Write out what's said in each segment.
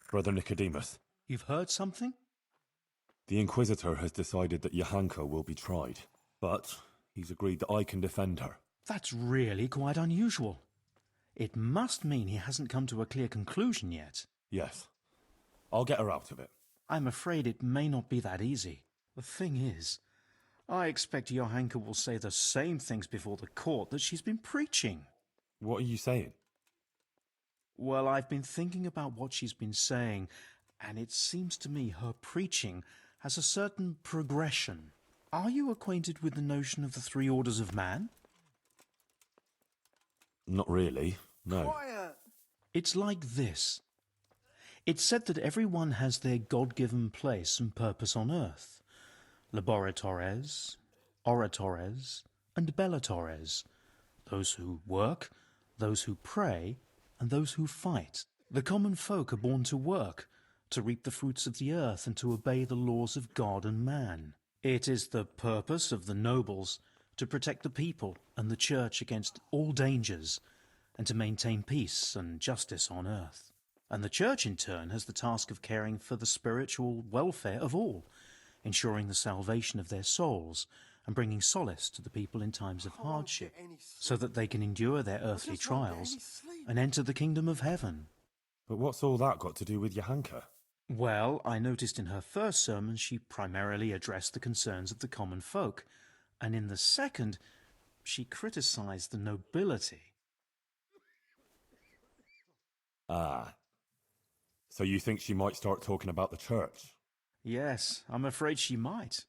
Brother Nicodemus. You've heard something? The Inquisitor has decided that Johanka will be tried, but he's agreed that I can defend her. That's really quite unusual. It must mean he hasn't come to a clear conclusion yet. Yes. I'll get her out of it. I'm afraid it may not be that easy. The thing is, I expect Johanka will say the same things before the court that she's been preaching. What are you saying? Well, I've been thinking about what she's been saying, and it seems to me her preaching has a certain progression. Are you acquainted with the notion of the three orders of man? Not really, no. Quiet! It's like this. It's said that everyone has their God-given place and purpose on earth. Laboratores, oratores, and bellatores. Those who work, those who pray, and those who fight. The common folk are born to work, to reap the fruits of the earth and to obey the laws of God and man. It is the purpose of the nobles to protect the people and the church against all dangers and to maintain peace and justice on earth. And the church in turn has the task of caring for the spiritual welfare of all, ensuring the salvation of their souls and bringing solace to the people in times of hardship so that they can endure their earthly trials and enter the kingdom of heaven. But what's all that got to do with Johanka? Well, I noticed in her first sermon she primarily addressed the concerns of the common folk, and in the second she criticized the nobility. Ah. So you think she might start talking about the church? Yes, I'm afraid she might.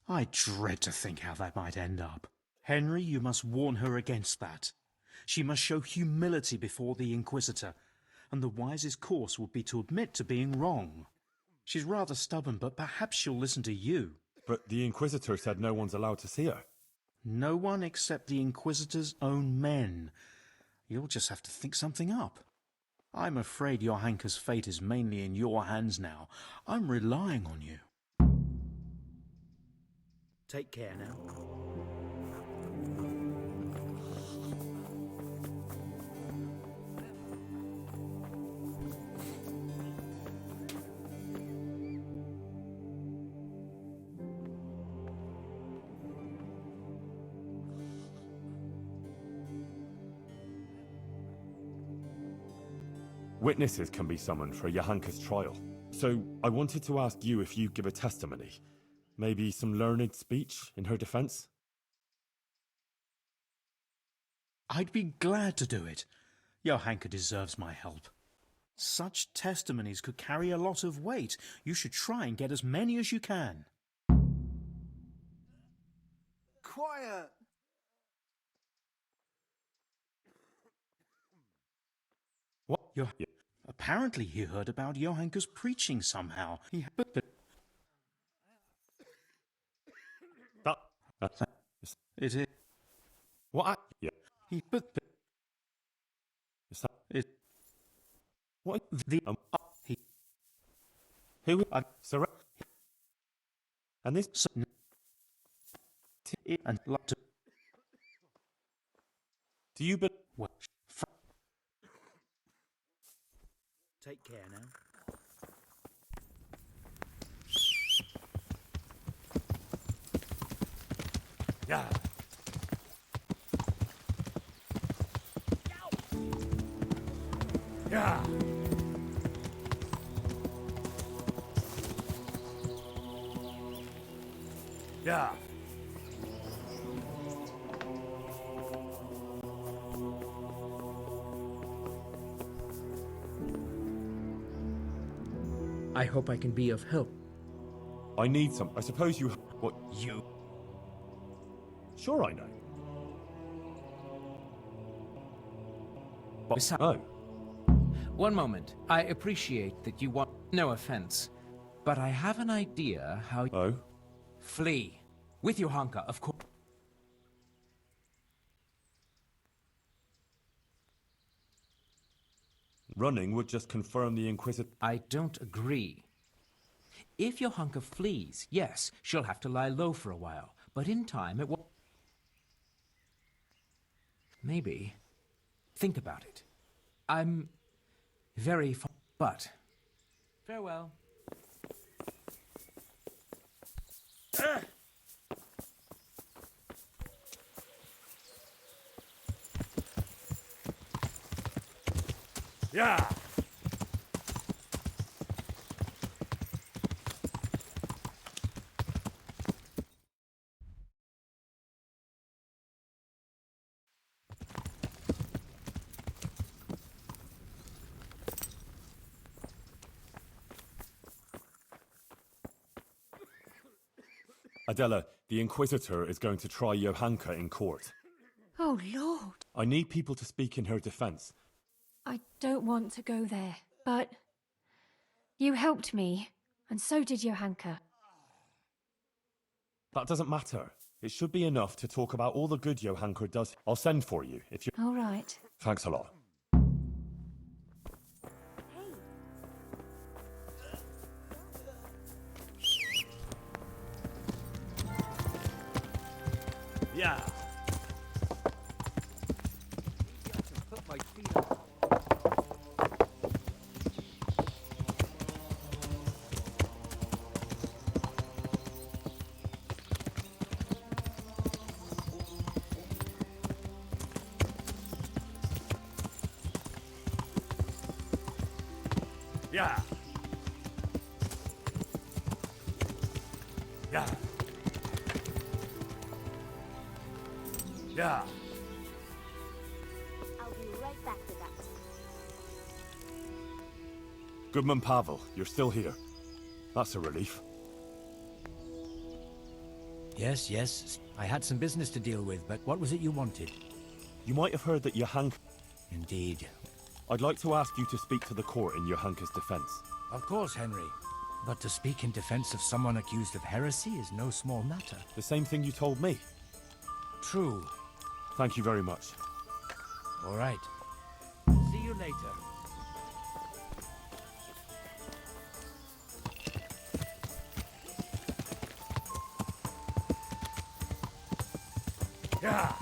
I dread to think how that might end up. Henry, you must warn her against that. She must show humility before the Inquisitor, and the wisest course would be to admit to being wrong. She's rather stubborn, but perhaps she'll listen to you. But the Inquisitor said no one's allowed to see her. No one except the Inquisitor's own men. You'll just have to think something up. I'm afraid Johanka's fate is mainly in your hands now. I'm relying on you. Take care now. Witnesses can be summoned for Johanka's trial. So I wanted to ask you if you'd give a testimony. Maybe some learned speech in her defense? I'd be glad to do it. Johanka deserves my help. Such testimonies could carry a lot of weight. You should try and get as many as you can. Quiet! What? Yeah. Apparently he heard about Johanka's preaching somehow. It is. What? Yeah. It. What? The he. Who? Sir. And this. And like to. Do you? But. Take care now. Yeah. Yeah. Yeah. I hope I can be of help. I need some. I suppose you. What? You. Sure, I know. But, Besides- oh. One moment. I appreciate that you want no offense, but I have an idea how you Oh? flee. With Johanka, of course. Running would just confirm the Inquisitor. I don't agree. If Johanka flees, yes, she'll have to lie low for a while, but in time it will. Maybe. Think about it. I'm very but Farewell. Yeah! Adela, the Inquisitor is going to try Johanka in court. Oh, Lord. I need people to speak in her defense. I don't want to go there, but you helped me, and so did Johanka. That doesn't matter. It should be enough to talk about all the good Johanka does. I'll send for you if you... All right. Thanks a lot. Yeah. Put my feet up. Yeah. Yeah. Yeah. I'll be right back with that. Goodman Pavel, you're still here. That's a relief. Yes, yes. I had some business to deal with, but what was it you wanted? You might have heard that Johanka... Indeed. I'd like to ask you to speak to the court in Johanka's defense. Of course, Henry. But to speak in defense of someone accused of heresy is no small matter. The same thing you told me. True. Thank you very much. All right. See you later. Yeah.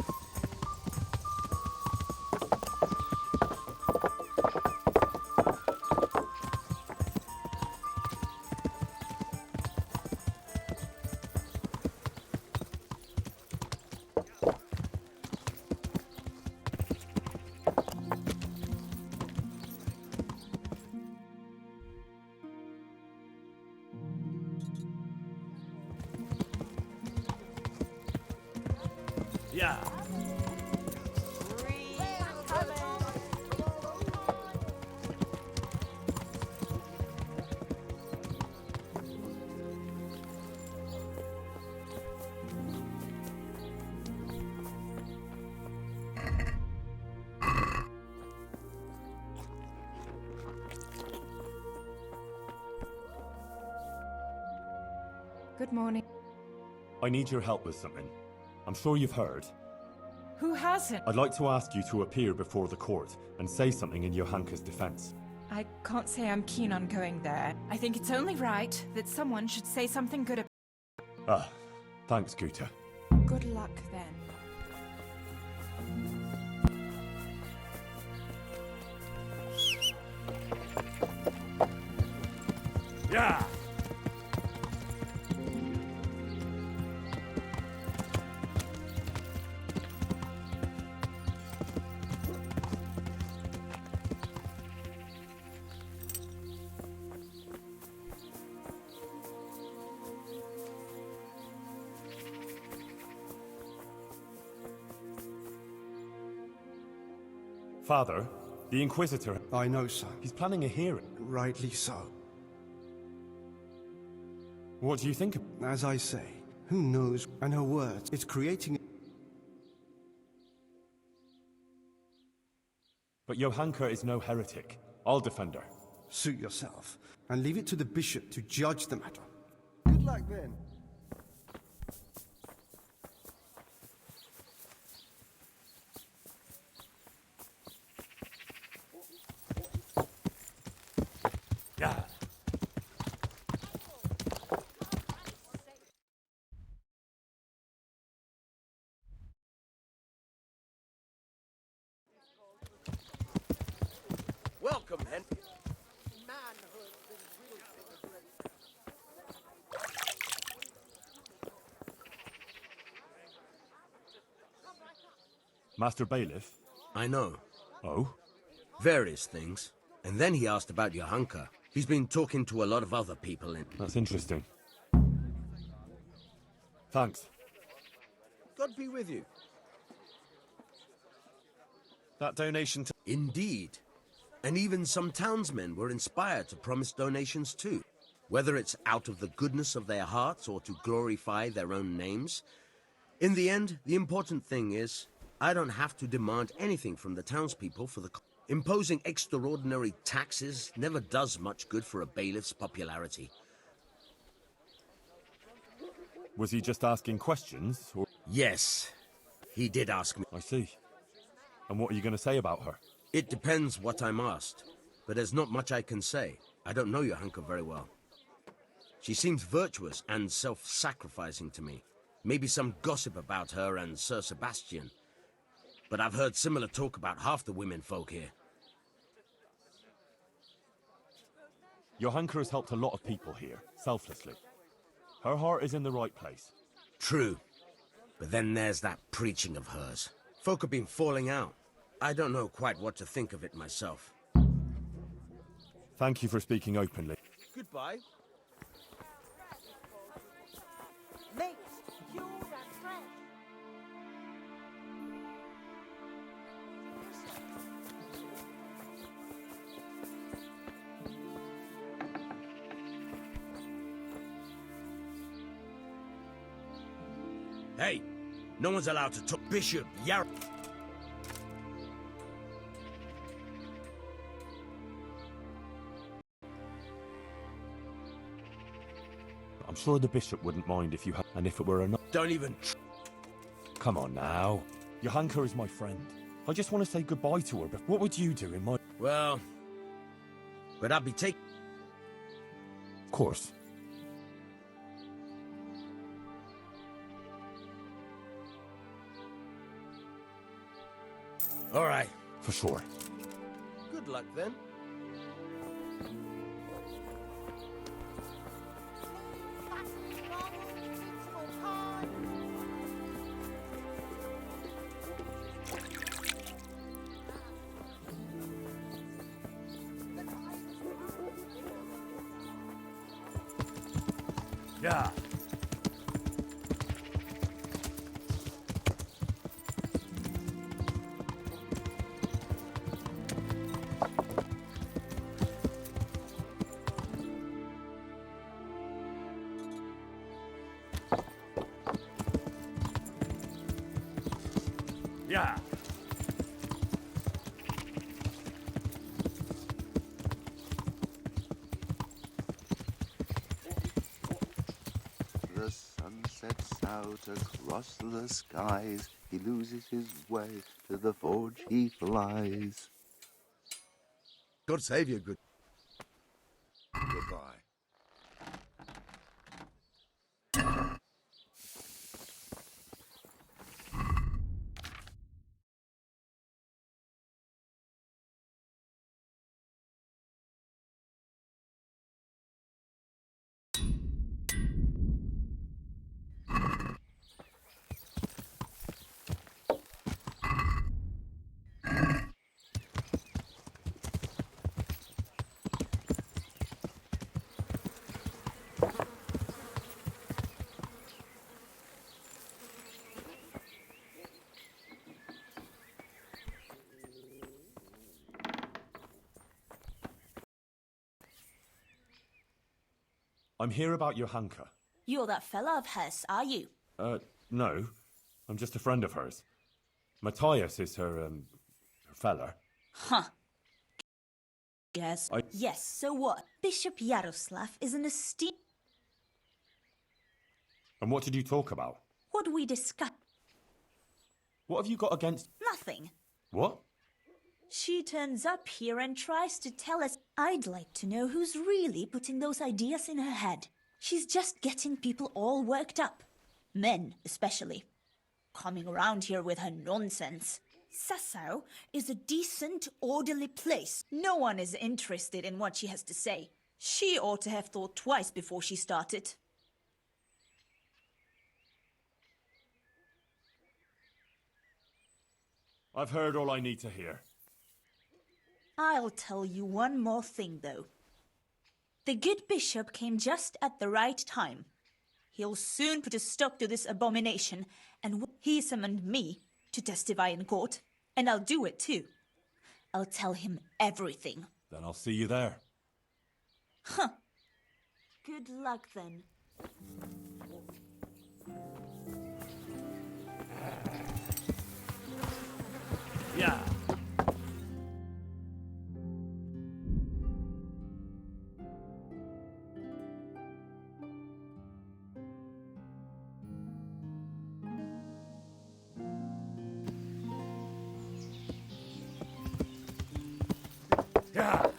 Yeah. Good morning. I need your help with something. I'm sure you've heard. Who hasn't? I'd like to ask you to appear before the court and say something in Johanka's defense. I can't say I'm keen on going there. I think it's only right that someone should say something good. Ah, thanks, Guta. Good luck then. Yeah! Father, the Inquisitor, I know, sir. he's planning a hearing. Rightly so. What do you think? As I say, who knows? And her words, it's creating... But Johanka is no heretic. I'll defend her. Suit yourself, and leave it to the bishop to judge the matter. Good luck then. Yeah. Welcome, Henry. Manhood is really Master Bailiff? I know. Oh? Various things. And then he asked about your hunker. He's been talking to a lot of other people in... That's interesting. Thanks. God be with you. That donation to... Indeed. And even some townsmen were inspired to promise donations too. Whether it's out of the goodness of their hearts or to glorify their own names. In the end, the important thing is, I don't have to demand anything from the townspeople for the... Imposing extraordinary taxes never does much good for a bailiff's popularity. Was he just asking questions, or... Yes, he did ask me. I see. And what are you going to say about her? It depends what I'm asked, but there's not much I can say. I don't know your hunker very well. She seems virtuous and self-sacrificing to me. Maybe some gossip about her and Sir Sebastian. But I've heard similar talk about half the women folk here. Your hunker has helped a lot of people here, selflessly. Her heart is in the right place. True. But then there's that preaching of hers. Folk have been falling out. I don't know quite what to think of it myself. Thank you for speaking openly. Goodbye. Hey, no one's allowed to talk. Bishop Yar... I'm sure the bishop wouldn't mind if you had... And if it were enough... Don't even... Come on now. Your hunker is my friend. I just want to say goodbye to her, but what would you do in my... Well... But I'd be taking... Of course. All right. For sure. Good luck, then. Yeah. Yeah. The sun sets out across the skies. He loses his way, to the forge he flies. God save you, good... Goodbye. I'm here about your hunker. You're that fella of hers, are you? No. I'm just a friend of hers. Matthias is her fella. Huh. Yes. Yes, so what? Bishop Yaroslav is an esteemed... And what did you talk about? What we discussed? What have you got against... Nothing. What? She turns up here and tries to tell us. I'd like to know who's really putting those ideas in her head. She's just getting people all worked up. Men, especially. Coming around here with her nonsense. Sassau is a decent, orderly place. No one is interested in what she has to say. She ought to have thought twice before she started. I've heard all I need to hear. I'll tell you one more thing, though. The good bishop came just at the right time. He'll soon put a stop to this abomination, and he summoned me to testify in court, and I'll do it too. I'll tell him everything. Then I'll see you there. Huh. Good luck, then. Yeah. Yeah.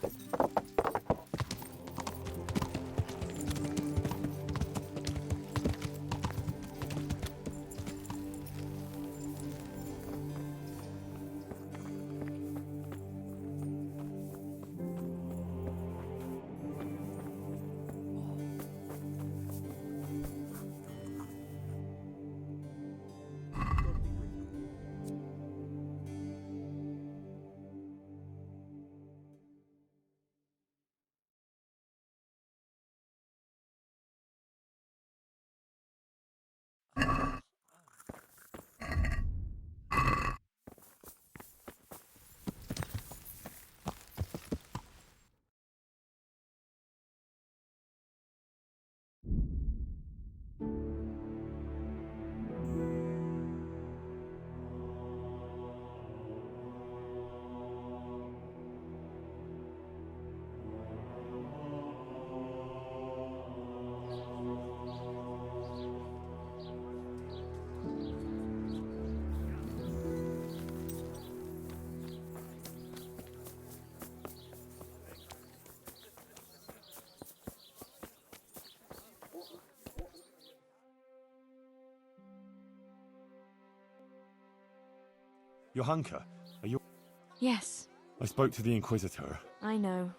Johanka, are you... Yes, I spoke to the Inquisitor. I know.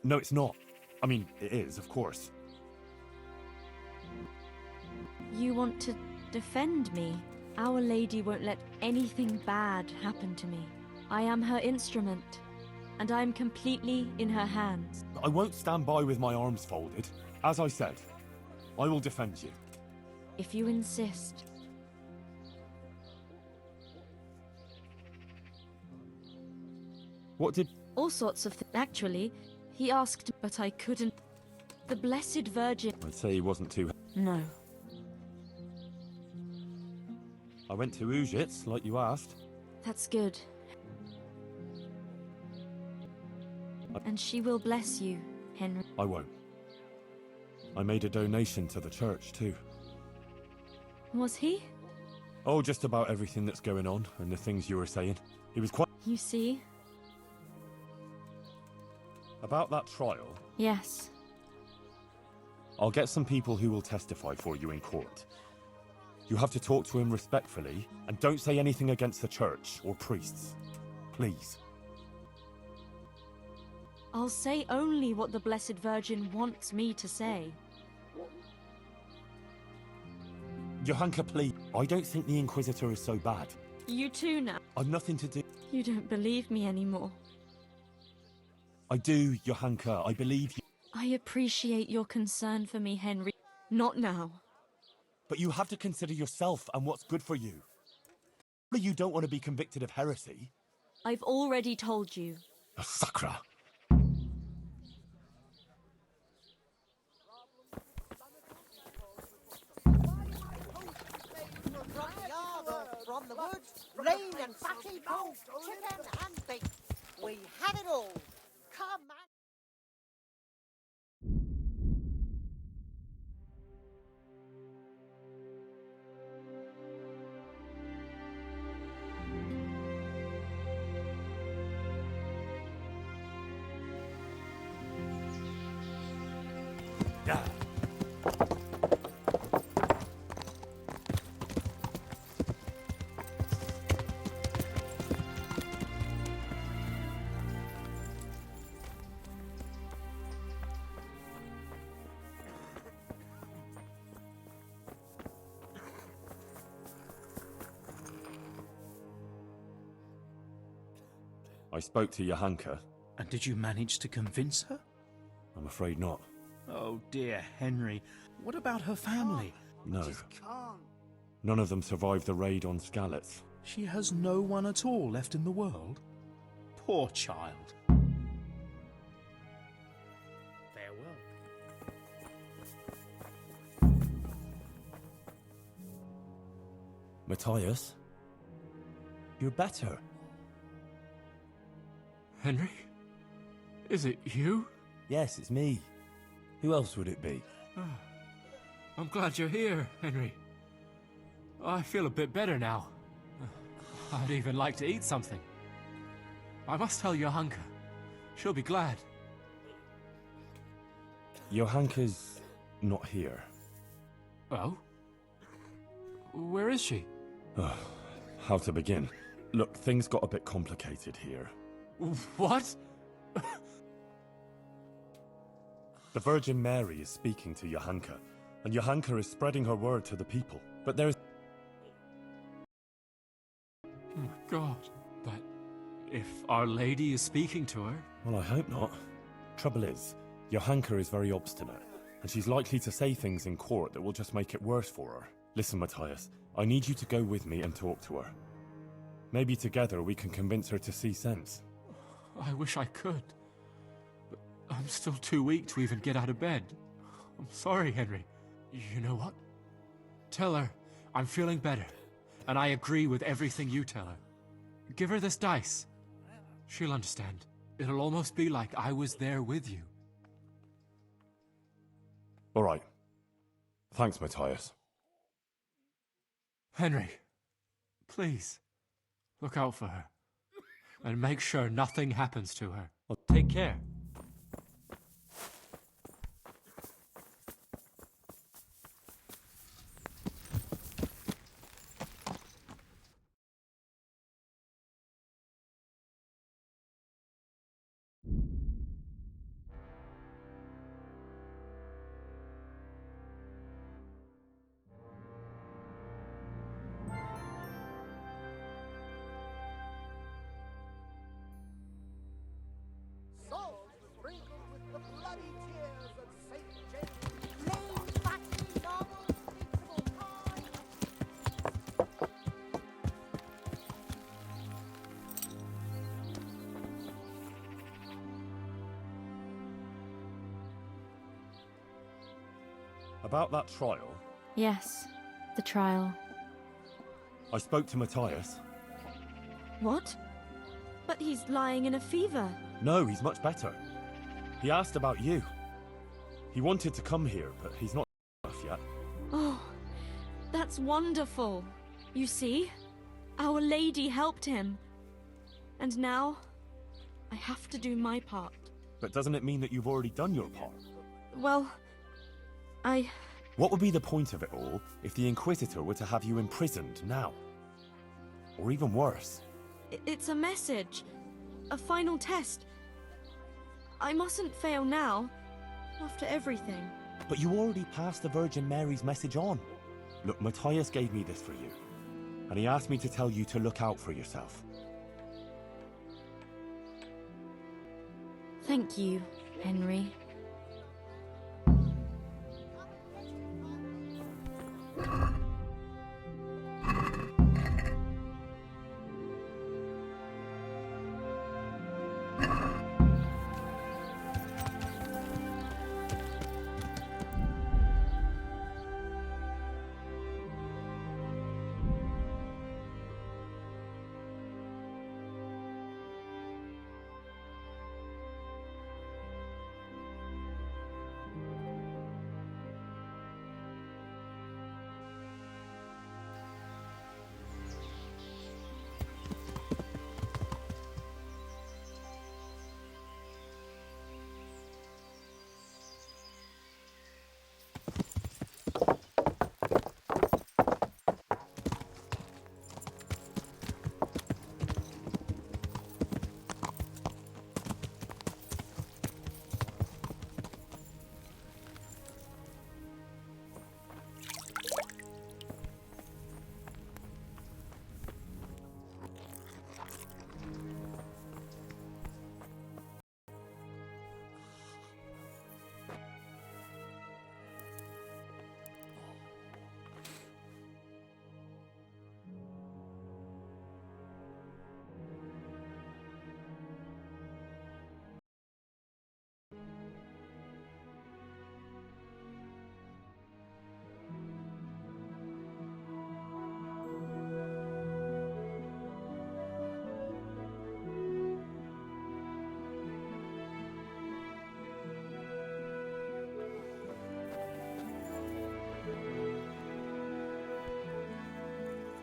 No, it's not. I mean, it is, of course. You want to defend me? Our Lady won't let anything bad happen to me. I am her instrument, and I am completely in her hands. I won't stand by with my arms folded. As I said, I will defend you. If you insist. What did... All sorts of things. Actually, he asked, but I couldn't. The Blessed Virgin... I'd say he wasn't too... No. I went to Ujits, like you asked. That's good. And she will bless you, Henry. I won't. I made a donation to the church, too. Was he? Oh, just about everything that's going on, and the things you were saying. He was quite... You see? About that trial, Yes. I'll get some people who will testify for you in court. You have to talk to him respectfully, and don't say anything against the church or priests. Please. I'll say only what the Blessed Virgin wants me to say. Johanka, please. I don't think the Inquisitor is so bad. You too now. I've nothing to do... You don't believe me anymore. I do, Johanka. I believe you. I appreciate your concern for me, Henry. Not now. But you have to consider yourself and what's good for you. You don't want to be convicted of heresy. I've already told you. Sacra. From the woods, rain and fatty bones, chicken and beef. We have it all. Come and... Yeah. I spoke to Johanka. And did you manage to convince her? I'm afraid not. Oh dear, Henry. What about her family? No. Just can't. None of them survived the raid on Skalitz. She has no one at all left in the world? Poor child. Farewell. Matthias? You're better. Henry? Is it you? Yes, it's me. Who else would it be? I'm glad you're here, Henry. I feel a bit better now. I'd even like to eat something. I must tell Johanka. She'll be glad. Johanka's not here. Oh? Where is she? How to begin? Look, things got a bit complicated here. What? The Virgin Mary is speaking to Johanka, and Johanka is spreading her word to the people. But there's... Oh my God. But if Our Lady is speaking to her... Well, I hope not. Trouble is, Johanka is very obstinate, and she's likely to say things in court that will just make it worse for her. Listen, Matthias, I need you to go with me and talk to her. Maybe together we can convince her to see sense. I wish I could. But I'm still too weak to even get out of bed. I'm sorry, Henry. You know what? Tell her I'm feeling better, and I agree with everything you tell her. Give her this dice. She'll understand. It'll almost be like I was there with you. All right. Thanks, Matthias. Henry, please, look out for her. And make sure nothing happens to her. Well, take care. Salt sprinkled with the bloody tears of St. James. Plain, fatty, normal, fixable pie. About that trial, Yes, the trial. I spoke to Matthias. What? But he's lying in a fever. No, he's much better. He asked about you. He wanted to come here, but he's not enough yet. Oh, that's wonderful. You see, Our Lady helped him. And now, I have to do my part. But doesn't it mean that you've already done your part? Well, What would be the point of it all if the Inquisitor were to have you imprisoned now? Or even worse? It's a message. A final test. I mustn't fail now, after everything. But you already passed the Virgin Mary's message on. Look, Matthias gave me this for you. And he asked me to tell you to look out for yourself. Thank you, Henry.